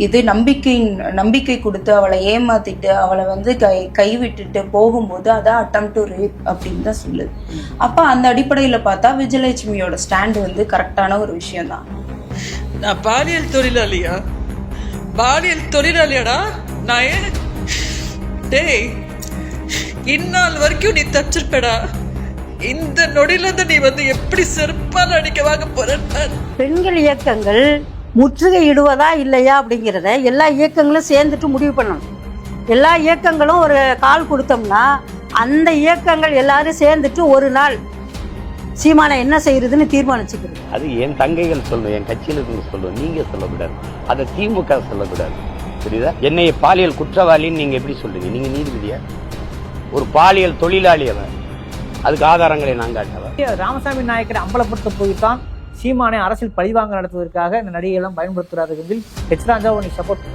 இது நம்பிக்கை கொடுத்து அவளை ஏமாத்திட்டு அவளை வந்து கைவிட்டுட்டு போகும்போது அதான் அட்டம் டு ரேப் அப்படின்னு தான் சொல்லுது. அப்போ அந்த அடிப்படையில் பார்த்தா விஜயலட்சுமியோட ஸ்டாண்டு வந்து கரெக்டான ஒரு விஷயம் தான். நான் பாலியல் தொழிலாளியாடா நான் ஏன் டேய் இந்நாள் வரைக்கும் நீ தச்சிருப்படா, இந்த நொடியில இருந்து நீ வந்து எப்படி செருப்பால் அடிக்க வாங்க போற. பெண்கள் இயக்கங்கள் முற்றுகையிடுவதா இல்லையா அப்படிங்கிறத எல்லா இயக்கங்களும் சேர்ந்துட்டு முடிவு பண்ணணும். எல்லா இயக்கங்களும் ஒரு கால் கொடுத்தோம்னா அந்த இயக்கங்கள் எல்லாரும் சேர்ந்துட்டு ஒரு நாள் சீமானை என்ன செய்யறதுன்னு தீர்மானிச்சுக்கிறது. அது என் தங்கைகள் சொல்லணும், என் கட்சியில் இருந்து சொல்லணும், நீங்க சொல்லக்கூடாது, அதை திமுக சொல்லக்கூடாது. புரியுதா? என்னை பாலியல் குற்றவாளின்னு நீங்க எப்படி சொல்றீங்க? நீங்க நீதிபதியா? ஒரு பாலியல் தொழிலாளி அவன், அதுக்கு ஆதாரங்களை நான் காட்டவா? ராமசாமி நாயக்கரை அம்பலப்படுத்த போய்தான் சீமானை அரசியல் பழிவாங்க நடத்துவதற்காக இந்த நடிகை எல்லாம் பயன்படுத்துறாரு. ஹெச் ராஜாவை நீ சப்போர்ட்